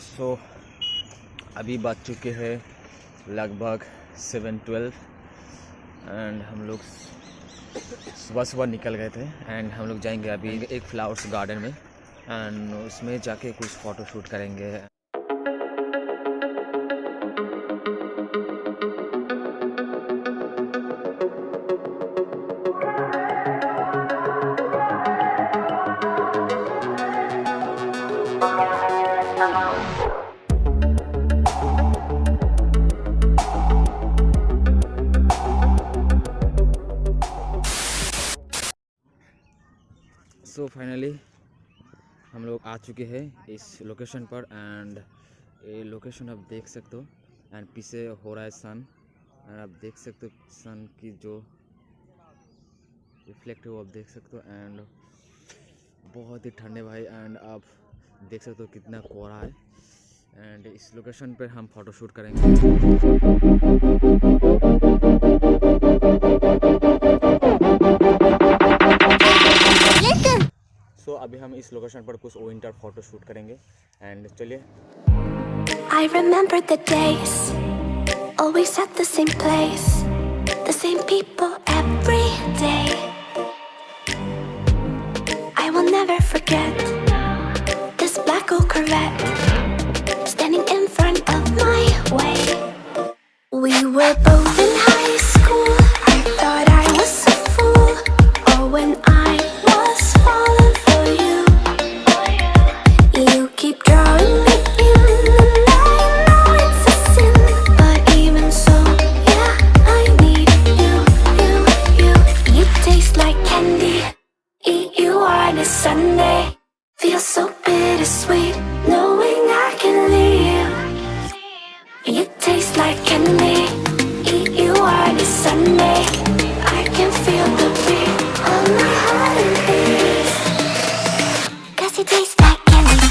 सो अभी बज चुके हैं लगभग 7:12 एंड हम लोग सुबह निकल गए थे एंड हम लोग जाएंगे अभी एक फ्लावर्स गार्डन में एंड उसमें जाके कुछ फ़ोटो शूट करेंगे। सो फाइनली हम लोग आ चुके हैं इस लोकेशन पर एंड ये लोकेशन आप देख सकते हो एंड पीछे हो रहा है सन एंड आप देख सकते हो सन की जो रिफ्लेक्ट है वो आप देख सकते हो एंड बहुत ही ठंडे भाई एंड आप देख सकते हो कितना कोहरा है एंड इस लोकेशन पर हम फोटो शूट करेंगे। सो अभी हम इस लोकेशन पर कुछ विंटर फोटो शूट करेंगे एंड चलिए। I remember the days, always at the same place, the same people every day. I will never forget this black old Corvette standing in front of my way. We were both in high school. I thought I was a fool. Oh, when I was falling for you. You keep drawing me in, and I know it's a sin. But even so, yeah, I need you. You taste like candy. Eat you on a Sunday. Feel so bittersweet, knowing I can leave. You taste like candy. Eat you on a Sunday. I can feel the beat of my heart and beats. 'Cause you taste like candy.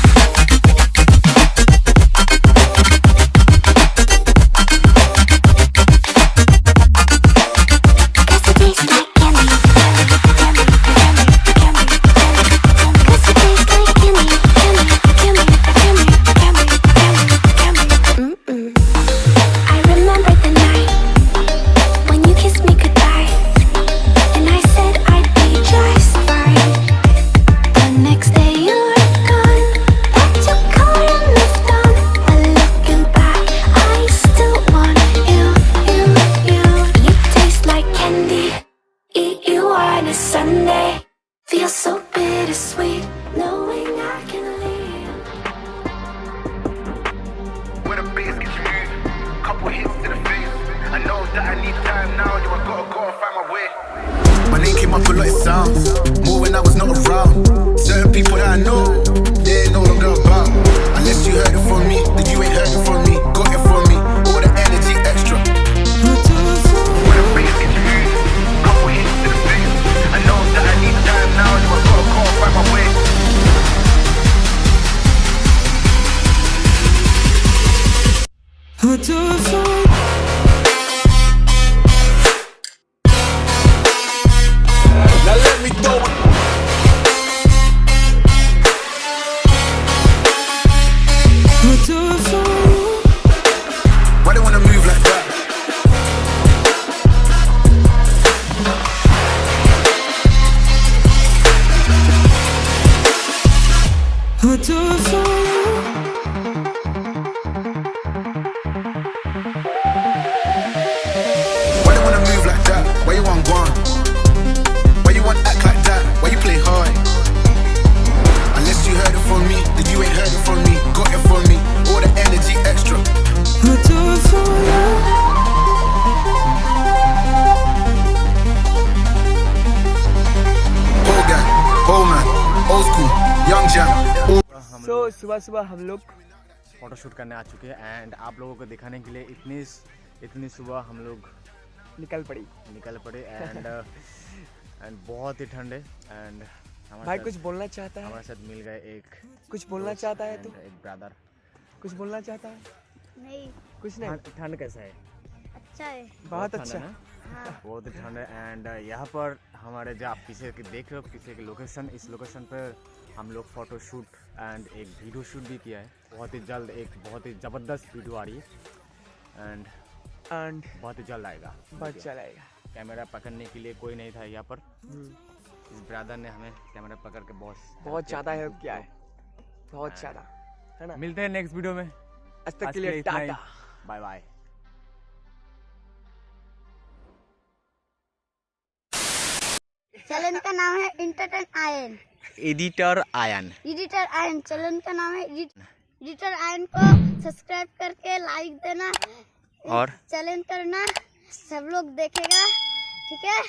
Cause you taste like candy. Candy, candy, candy, candy, candy. Cause you taste like candy. Candy, candy, candy, candy, candy, candy. I remember the night when you kissed me goodbye, and I said I'd be just fine. The next day you were gone, packed your car and moved on. But looking back, I still want you. You taste like candy. Eat you on a Sunday. Feel so bittersweet, knowing I can leave. When the bass gets you moved, couple hits to the face. I know that I need time now, yo, I gotta go and find my way. My name came up a lot, it sounds more when I was not around. Certain people that I know, they ain't no longer about. Unless you heard it from me, then you ain't heard it from me. Got it from me, all the energy extra. When the bass gets you moved, couple hits to the face. I know that I need time now, yo, I gotta go and find my way. Now let me throw it. Why they wanna move like that? Why they wanna move like that? Why you want gone? Why you want act like that? Why you play hard? Unless you heard it from me, then you ain't heard it from me. Got it from me, all the energy extra. Old guy, old man, old school, young jam. सो सुबह हम लोग photo shoot करने आ चुके हैं and आप लोगों को दिखाने के लिए इतनी सुबह हम लोग निकल पड़े एंड बहुत ही ठंडे एंड भाई कुछ बोलना चाहता है? हमारे साथ मिल गए एक कुछ बोलना चाहता है तू? एक ब्रदर। कुछ बोलना चाहता है? नहीं, कुछ नहीं। ठंड कैसा है? अच्छा है। बहुत अच्छा। हाँ। बहुत ही ठंड है एंड यहाँ पर हमारे जो आप पीछे के देख रहे हो, पीछे की लोकेशन, इस लोकेशन पर हम लोग फ़ोटोशूट एंड एक वीडियो शूट भी किया है। बहुत ही जल्द एक बहुत ही ज़बरदस्त वीडियो आ रही है एंड बहुत ही जल्द आएगा। बहुत चलाएगा। कैमरा पकड़ने के लिए कोई नहीं था यहाँ पर। इस ब्रदर ने हमें कैमरा पकड़ के बहुत ज़्यादा हेल्प किया है, बहुत ज़्यादा, है ना। मिलते हैं नेक्स्ट वीडियो में। आज तक के लिए टाटा, बाय बाय। चैनल का नाम है entertain ion, editor ion. Editor ion. Channel का नाम है एडिटर आयन को सब्सक्राइब करके लाइक देना और चैलेंज करना, सब लोग देखेगा, ठीक है।